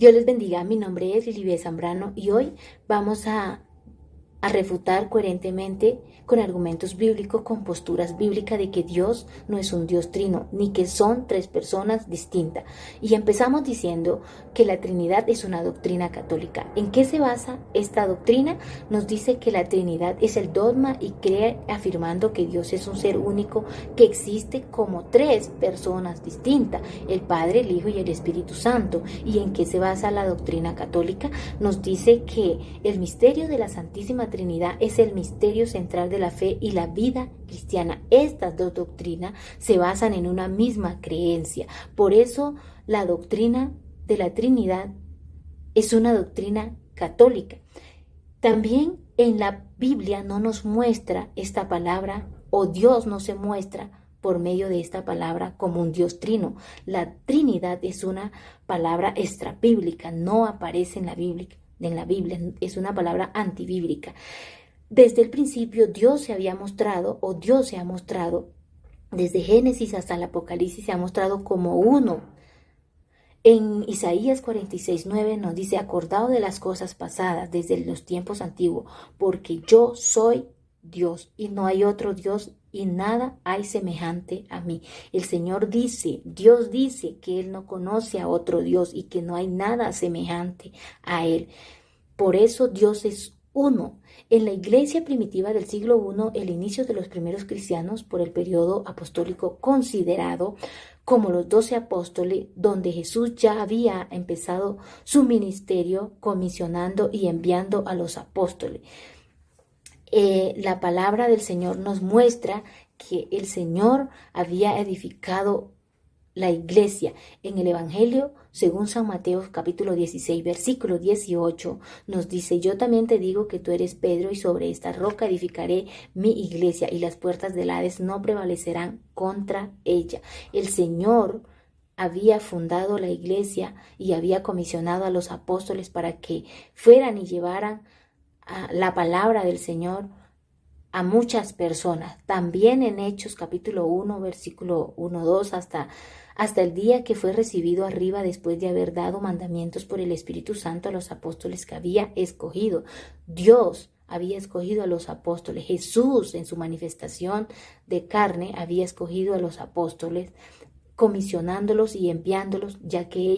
Dios les bendiga, mi nombre es Lilibet Zambrano y hoy vamos a refutar coherentemente con argumentos bíblicos, con posturas bíblicas de que Dios no es un Dios trino, ni que son tres personas distintas. Y empezamos diciendo que la Trinidad es una doctrina católica. ¿En qué se basa esta doctrina? Nos dice que la Trinidad es el dogma y cree afirmando que Dios es un ser único que existe como tres personas distintas, el Padre, el Hijo y el Espíritu Santo. ¿Y en qué se basa la doctrina católica? Nos dice que el misterio de la Santísima Trinidad es el misterio central de la fe y la vida cristiana. Estas dos doctrinas se basan en una misma creencia. Por eso la doctrina de la Trinidad es una doctrina católica. También en la Biblia no nos muestra esta palabra, o Dios no se muestra por medio de esta palabra como un Dios trino. La Trinidad es una palabra extrabíblica, no aparece en la Biblia, es una palabra antibíblica. Desde el principio Dios se había mostrado, o Dios se ha mostrado, desde Génesis hasta el Apocalipsis se ha mostrado como uno. En Isaías 46:9 nos dice: acordado de las cosas pasadas desde los tiempos antiguos, porque yo soy Dios y no hay otro Dios y nada hay semejante a mí. El Señor dice, Dios dice que Él no conoce a otro Dios y que no hay nada semejante a Él. Por eso Dios es uno. En la iglesia primitiva del siglo I, el inicio de los primeros cristianos por el periodo apostólico considerado como los 12 apóstoles, donde Jesús ya había empezado su ministerio comisionando y enviando a los apóstoles. La palabra del Señor nos muestra que el Señor había edificado la iglesia. En el Evangelio, según San Mateo capítulo 16, versículo 18, nos dice: yo también te digo que tú eres Pedro y sobre esta roca edificaré mi iglesia y las puertas del Hades no prevalecerán contra ella. El Señor había fundado la iglesia y había comisionado a los apóstoles para que fueran y llevaran la palabra del Señor a muchas personas. También en Hechos capítulo 1, versículo 1, 2, hasta el día que fue recibido arriba después de haber dado mandamientos por el Espíritu Santo a los apóstoles que había escogido. Dios había escogido a los apóstoles. Jesús en su manifestación de carne había escogido a los apóstoles, comisionándolos y enviándolos, ya que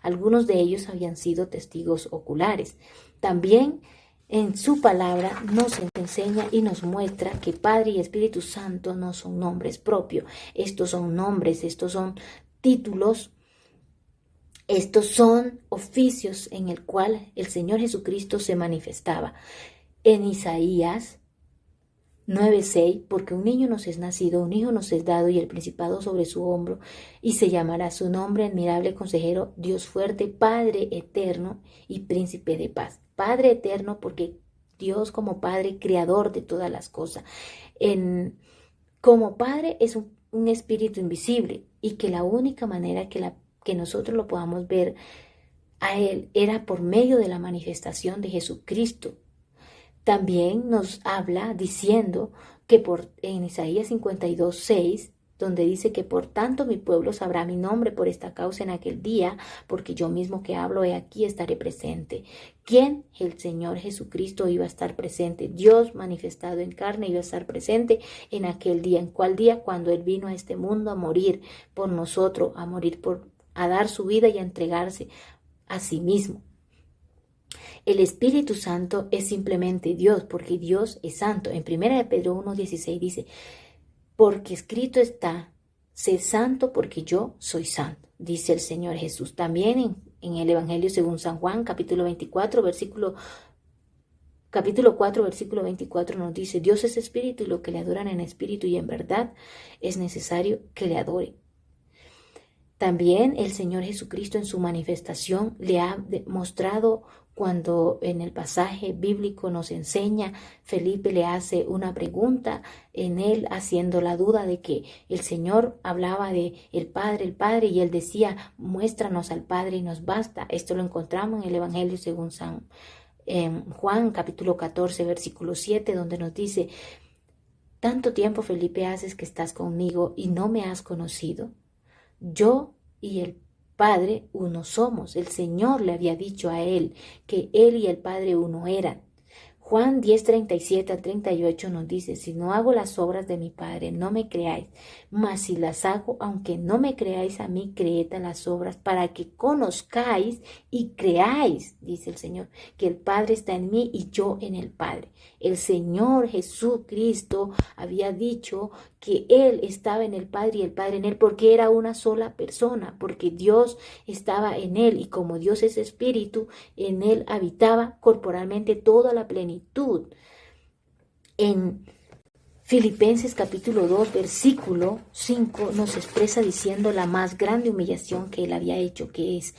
algunos de ellos habían sido testigos oculares. También en su palabra nos enseña y nos muestra que Padre y Espíritu Santo no son nombres propios. Estos son nombres, estos son títulos, estos son oficios en el cual el Señor Jesucristo se manifestaba. En Isaías 9:6, porque un niño nos es nacido, un hijo nos es dado y el principado sobre su hombro, y se llamará su nombre admirable consejero, Dios fuerte, Padre eterno y príncipe de paz. Padre eterno porque Dios como Padre creador de todas las cosas. Como Padre es un espíritu invisible y que la única manera que nosotros lo podamos ver a Él era por medio de la manifestación de Jesucristo. También nos habla diciendo que en Isaías 52:6, donde dice que por tanto mi pueblo sabrá mi nombre por esta causa en aquel día, porque yo mismo que hablo he aquí estaré presente. ¿Quién? El Señor Jesucristo iba a estar presente. Dios manifestado en carne iba a estar presente en aquel día. ¿En cuál día? Cuando Él vino a este mundo a morir por nosotros, a dar su vida y a entregarse a sí mismo. El Espíritu Santo es simplemente Dios, porque Dios es santo. En 1 de Pedro 1:16 dice: porque escrito está, sé santo porque yo soy santo, dice el Señor Jesús. También en el Evangelio según San Juan, capítulo 4, versículo 24 nos dice: Dios es espíritu y lo que le adoran en espíritu y en verdad es necesario que le adoren. También el Señor Jesucristo en su manifestación le ha mostrado, cuando en el pasaje bíblico nos enseña, Felipe le hace una pregunta en él haciendo la duda de que el Señor hablaba de el Padre, y él decía: muéstranos al Padre y nos basta. Esto lo encontramos en el Evangelio según San Juan, capítulo 14, versículo 7, donde nos dice: tanto tiempo, Felipe, haces que estás conmigo y no me has conocido. Yo y el Padre uno somos. El Señor le había dicho a él que él y el Padre uno eran. Juan 10:37-38 nos dice, si no hago las obras de mi Padre, no me creáis, mas si las hago, aunque no me creáis a mí, creed a las obras para que conozcáis y creáis, dice el Señor, que el Padre está en mí y yo en el Padre. El Señor Jesucristo había dicho que Él estaba en el Padre y el Padre en Él, porque era una sola persona, porque Dios estaba en Él y como Dios es espíritu, en Él habitaba corporalmente toda la plenitud. En Filipenses capítulo 2, versículo 5 nos expresa diciendo la más grande humillación que Él había hecho, que es: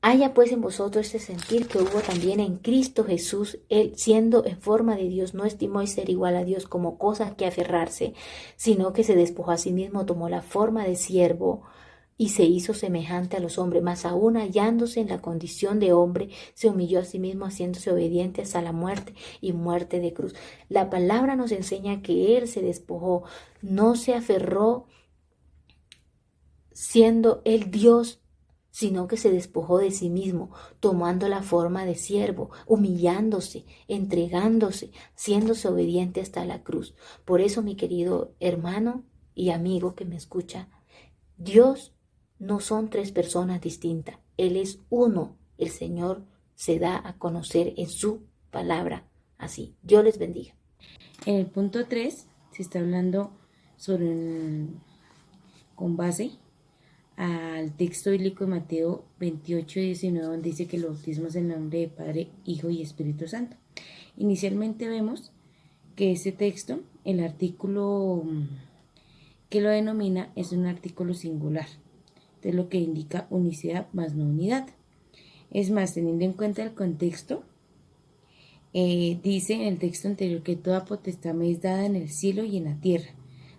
haya pues en vosotros este sentir que hubo también en Cristo Jesús. Él, siendo en forma de Dios, no estimó ser igual a Dios como cosa que aferrarse, sino que se despojó a sí mismo, tomó la forma de siervo y se hizo semejante a los hombres, mas aún hallándose en la condición de hombre, se humilló a sí mismo, haciéndose obediente hasta la muerte y muerte de cruz. La palabra nos enseña que Él se despojó, no se aferró siendo el Dios, sino que se despojó de sí mismo, tomando la forma de siervo, humillándose, entregándose, haciéndose obediente hasta la cruz. Por eso, mi querido hermano y amigo que me escucha, Dios no son tres personas distintas, Él es uno. El Señor se da a conocer en su palabra así. Dios les bendiga. En el punto 3 se está hablando con base al texto bíblico de Mateo 28:19, donde dice que el bautismo es en el nombre de Padre, Hijo y Espíritu Santo. Inicialmente vemos que ese texto, el artículo que lo denomina, es un artículo singular, entonces lo que indica unicidad más no unidad. Es más, teniendo en cuenta el contexto, dice en el texto anterior que toda potestad me es dada en el cielo y en la tierra,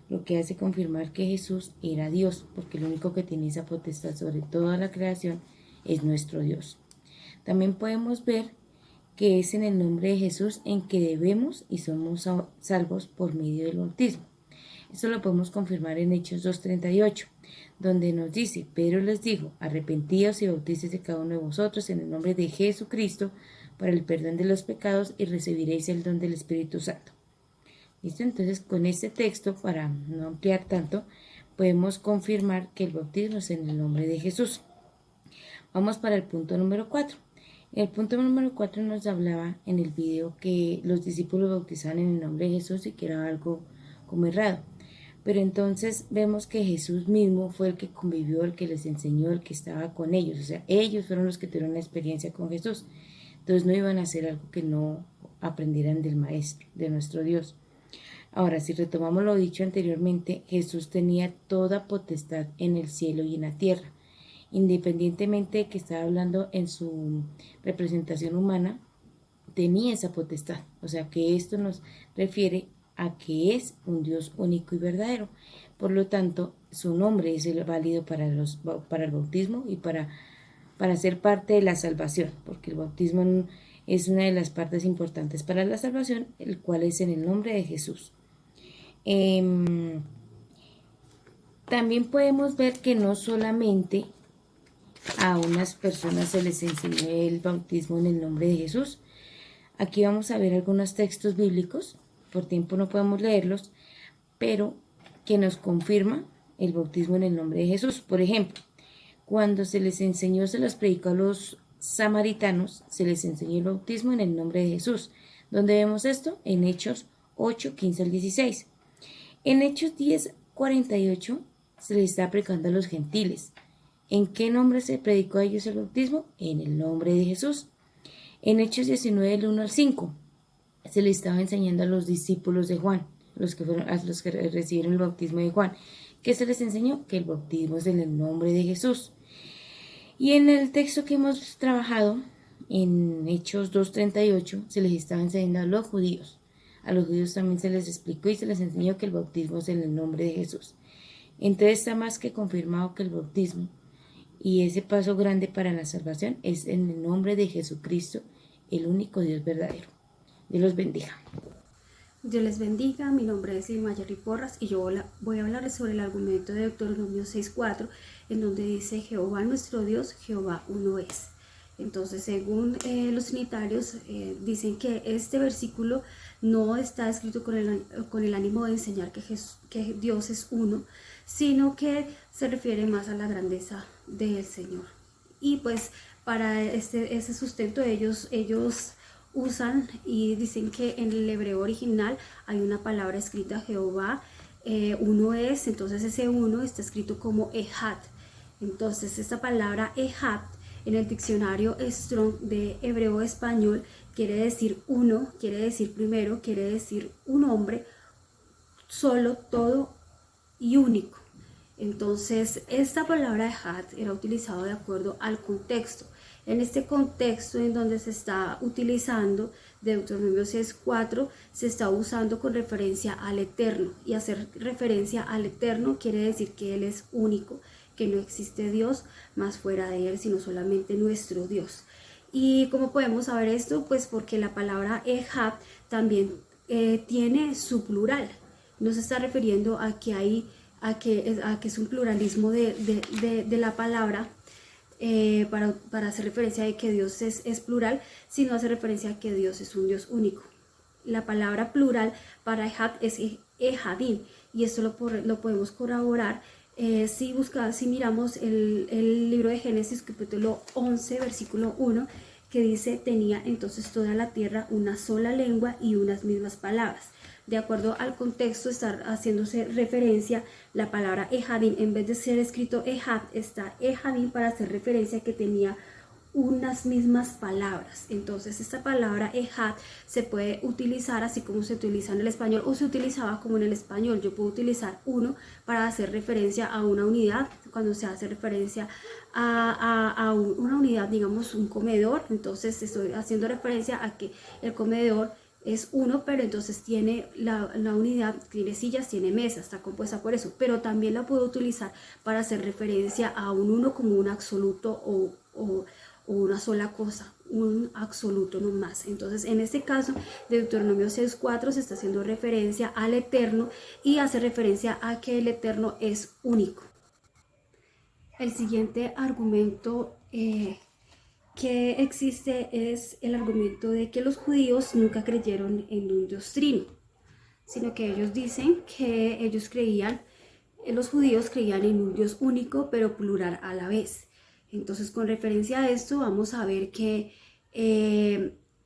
lo que hace confirmar que Jesús era Dios, porque el único que tiene esa potestad sobre toda la creación es nuestro Dios. También podemos ver que es en el nombre de Jesús en que debemos y somos salvos por medio del bautismo. Esto lo podemos confirmar en Hechos 2:38, donde nos dice: Pedro les dijo, arrepentíos y bautícese cada uno de vosotros en el nombre de Jesucristo para el perdón de los pecados y recibiréis el don del Espíritu Santo. ¿Listo? Entonces, con este texto, para no ampliar tanto, podemos confirmar que el bautismo es en el nombre de Jesús. Vamos para el punto número 4. El punto número 4 nos hablaba en el video que los discípulos bautizaban en el nombre de Jesús y que era algo como errado. Pero entonces vemos que Jesús mismo fue el que convivió, el que les enseñó, el que estaba con ellos. O sea, ellos fueron los que tuvieron una experiencia con Jesús. Entonces no iban a hacer algo que no aprendieran del Maestro, de nuestro Dios. Ahora, si retomamos lo dicho anteriormente, Jesús tenía toda potestad en el cielo y en la tierra. Independientemente de que estaba hablando en su representación humana, tenía esa potestad. O sea que esto nos refiere a que es un Dios único y verdadero. Por lo tanto, su nombre es el válido para el bautismo y para ser parte de la salvación, porque el bautismo es una de las partes importantes para la salvación, el cual es en el nombre de Jesús. También podemos ver que no solamente a unas personas se les enseñó el bautismo en el nombre de Jesús. Aquí vamos a ver algunos textos bíblicos, por tiempo no podemos leerlos, pero que nos confirma el bautismo en el nombre de Jesús. Por ejemplo, cuando se les enseñó, se los predicó a los samaritanos, se les enseñó el bautismo en el nombre de Jesús. ¿Dónde vemos esto? En Hechos 8:15-16. En Hechos 10:48 se les está predicando a los gentiles. ¿En qué nombre se predicó a ellos el bautismo? En el nombre de Jesús. En Hechos 19, del 1 al 5, se les estaba enseñando a los discípulos de Juan, a los que recibieron el bautismo de Juan. ¿Qué se les enseñó? Que el bautismo es en el nombre de Jesús. Y en el texto que hemos trabajado, en Hechos 2:38, se les estaba enseñando a los judíos. A los judíos también se les explicó y se les enseñó que el bautismo es en el nombre de Jesús. Entonces está más que confirmado que el bautismo y ese paso grande para la salvación es en el nombre de Jesucristo, el único Dios verdadero. Dios los bendiga. Dios les bendiga, mi nombre es Mayerly Porras y yo voy a hablarles sobre el argumento de Deuteronomio 6:4, en donde dice: Jehová nuestro Dios, Jehová uno es. Entonces, según los trinitarios, dicen que este versículo no está escrito con el ánimo de enseñar que Dios es uno, sino que se refiere más a la grandeza del Señor. Y pues para ese sustento ellos usan y dicen que en el hebreo original hay una palabra escrita: Jehová uno es. Entonces ese uno está escrito como Ejad. Entonces esta palabra Ejad en el diccionario Strong de hebreo español quiere decir uno, quiere decir primero, quiere decir un hombre, solo, todo y único. Entonces esta palabra Ejad era utilizada de acuerdo al contexto. En este contexto en donde se está utilizando Deuteronomio 6:4, se está usando con referencia al Eterno, y hacer referencia al Eterno quiere decir que Él es único, que no existe Dios más fuera de Él, sino solamente nuestro Dios. ¿Y cómo podemos saber esto? Pues porque la palabra Ejad también tiene su plural. No se está refiriendo a que es un pluralismo de la palabra, para hacer referencia a que Dios es plural, sino hace referencia a que Dios es un Dios único. La palabra plural para Ejad es Ejadim, y esto lo podemos corroborar si miramos el libro de Génesis, capítulo 11, versículo 1, que dice: tenía entonces toda la tierra una sola lengua y unas mismas palabras. De acuerdo al contexto, está haciéndose referencia la palabra Ejadim. En vez de ser escrito Ejad, está Ejadim para hacer referencia a que tenía unas mismas palabras. Entonces esta palabra Ejad se puede utilizar así como se utiliza en el español, o se utilizaba como en el español. Yo puedo utilizar uno para hacer referencia a una unidad. Cuando se hace referencia a una unidad, digamos un comedor, entonces estoy haciendo referencia a que el comedor es uno, pero entonces tiene la unidad, tiene sillas, tiene mesas, está compuesta por eso. Pero también la puedo utilizar para hacer referencia a un uno como un absoluto o una sola cosa, un absoluto no más. Entonces en este caso de Deuteronomio 6:4 se está haciendo referencia al Eterno, y hace referencia a que el Eterno es único. El siguiente argumento que existe es el argumento de que los judíos nunca creyeron en un Dios trino, sino que ellos dicen que los judíos creían en un Dios único pero plural a la vez. Entonces, con referencia a esto, vamos a ver que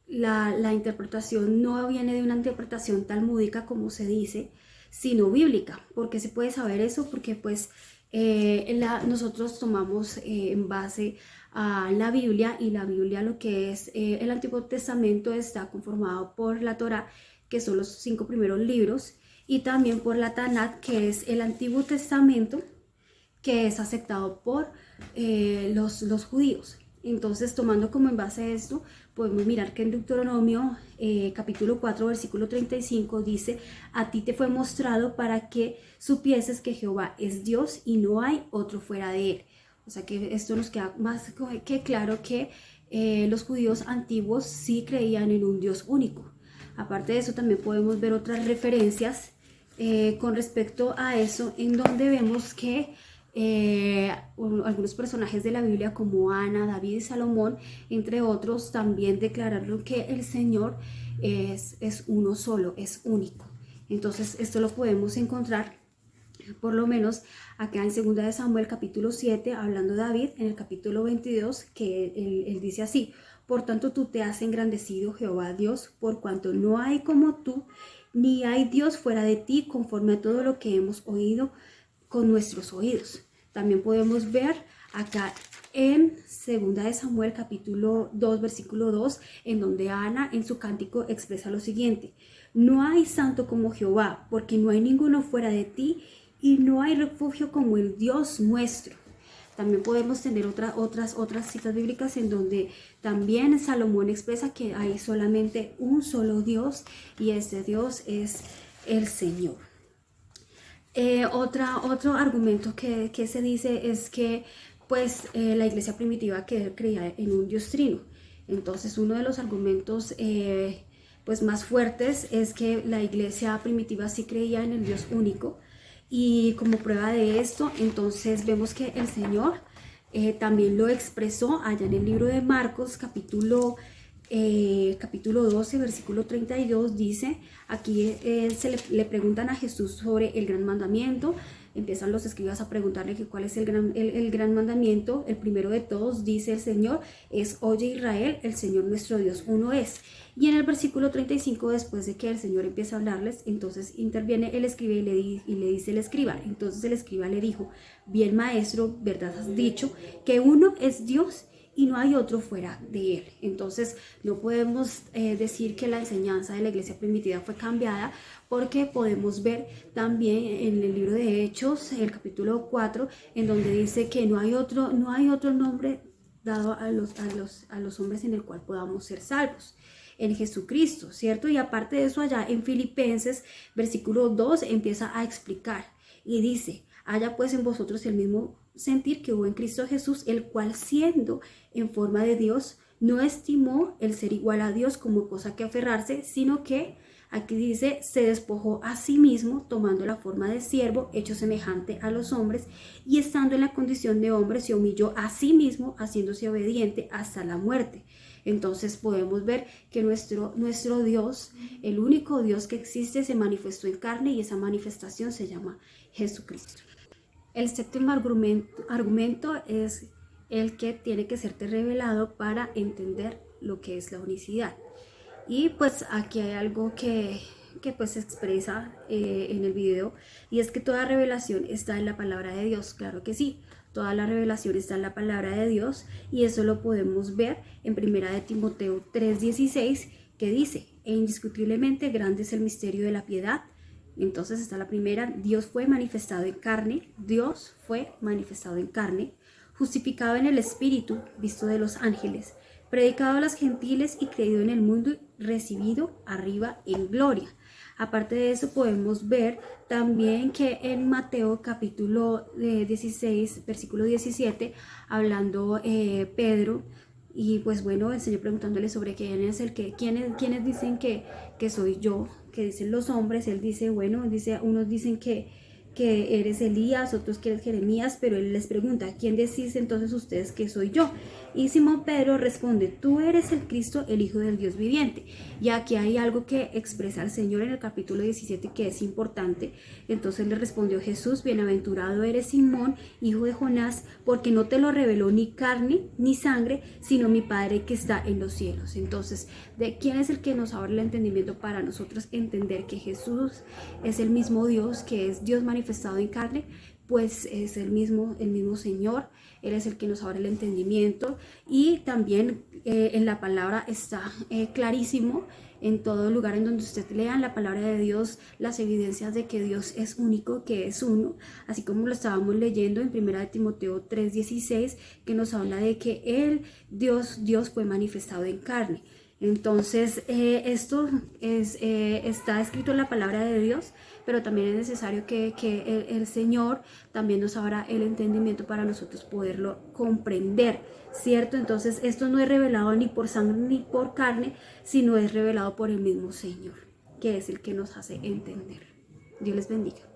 la interpretación no viene de una interpretación talmúdica, como se dice, sino bíblica. ¿Por qué se puede saber eso? Porque pues nosotros tomamos en base a la Biblia, y la Biblia, lo que es el Antiguo Testamento, está conformado por la Torá, que son los 5 primeros libros, y también por la Tanat, que es el Antiguo Testamento, que es aceptado por los judíos. Entonces, tomando como en base esto, podemos mirar que en Deuteronomio capítulo 4, versículo 35 dice: a ti te fue mostrado para que supieses que Jehová es Dios y no hay otro fuera de él. O sea que esto nos queda más que claro que los judíos antiguos sí creían en un Dios único. Aparte de eso, también podemos ver otras referencias con respecto a eso, en donde vemos que algunos personajes de la Biblia, como Ana, David y Salomón, entre otros, también declararon que el Señor es uno solo, es único. Entonces esto lo podemos encontrar por lo menos acá en 2 de Samuel capítulo 7, hablando de David, en el capítulo 22, que él dice así: por tanto tú te has engrandecido, Jehová Dios, por cuanto no hay como tú, ni hay Dios fuera de ti, conforme a todo lo que hemos oído con nuestros oídos. También podemos ver acá en 2 de Samuel capítulo 2, versículo 2, en donde Ana en su cántico expresa lo siguiente: no hay santo como Jehová, porque no hay ninguno fuera de ti, y no hay refugio como el Dios nuestro. También podemos tener otras citas bíblicas en donde también Salomón expresa que hay solamente un solo Dios, y este Dios es el Señor. Otro argumento que se dice es que pues la iglesia primitiva creía en un Dios trino. Entonces uno de los argumentos pues más fuertes es que la iglesia primitiva sí creía en el Dios único, y como prueba de esto, entonces vemos que el Señor también lo expresó allá en el libro de Marcos, capítulo 12, versículo 32, dice, aquí le preguntan a Jesús sobre el gran mandamiento. Empiezan los escribas a preguntarle que cuál es el gran mandamiento. El primero de todos, dice el Señor, es: oye Israel, el Señor nuestro Dios uno es. Y en el versículo 35, después de que el Señor empieza a hablarles, entonces interviene el escriba y le dice el escriba. Entonces el escriba le dijo: bien, maestro, verdad has dicho, que uno es Dios y no hay otro fuera de él. Entonces no podemos decir que la enseñanza de la iglesia primitiva fue cambiada, porque podemos ver también en el libro de Hechos, el capítulo 4, en donde dice que no hay otro nombre dado a los hombres en el cual podamos ser salvos, en Jesucristo, ¿cierto? Y aparte de eso, allá en Filipenses, versículo 2, empieza a explicar y dice: haya pues en vosotros el mismo sentir que hubo en Cristo Jesús, el cual, siendo en forma de Dios, no estimó el ser igual a Dios como cosa que aferrarse, sino que, aquí dice, se despojó a sí mismo, tomando la forma de siervo, hecho semejante a los hombres, y estando en la condición de hombre, se humilló a sí mismo, haciéndose obediente hasta la muerte. Entonces podemos ver que nuestro Dios, el único Dios que existe, se manifestó en carne, y esa manifestación se llama Jesucristo. El séptimo argumento es el que tiene que serte revelado para entender lo que es la unicidad. Y pues aquí hay algo que pues se expresa en el video, y es que toda revelación está en la palabra de Dios. Claro que sí, toda la revelación está en la palabra de Dios, y eso lo podemos ver en 1 de Timoteo 3:16, que dice: e indiscutiblemente grande es el misterio de la piedad. Entonces está la primera: Dios fue manifestado en carne, justificado en el Espíritu, visto de los ángeles, predicado a los gentiles y creído en el mundo, y recibido arriba en gloria. Aparte de eso, podemos ver también que en Mateo capítulo 16, versículo 17, hablando Pedro, y pues bueno, el Señor preguntándole sobre quiénes dicen que soy yo, que dicen los hombres. Él dice, unos dicen que eres Elías, otros que eres Jeremías, pero él les pregunta: ¿quién decís entonces ustedes que soy yo? Y Simón Pedro responde: tú eres el Cristo, el Hijo del Dios viviente. Y aquí hay algo que expresa el Señor en el capítulo 17 que es importante. Entonces le respondió Jesús: bienaventurado eres Simón, hijo de Jonás, porque no te lo reveló ni carne ni sangre, sino mi Padre que está en los cielos. Entonces, ¿de quién es el que nos abre el entendimiento para nosotros entender que Jesús es el mismo Dios, que es Dios manifestado en carne? Pues es el mismo Señor. Él es el que nos abre el entendimiento, y también en la palabra está clarísimo, en todo lugar en donde usted lea la palabra de Dios, las evidencias de que Dios es único, que es uno, así como lo estábamos leyendo en 1 de Timoteo 3:16, que nos habla de que Dios fue manifestado en carne. Entonces esto está escrito en la palabra de Dios, pero también es necesario que el Señor también nos abra el entendimiento para nosotros poderlo comprender, ¿cierto? Entonces esto no es revelado ni por sangre ni por carne, sino es revelado por el mismo Señor, que es el que nos hace entender. Dios les bendiga.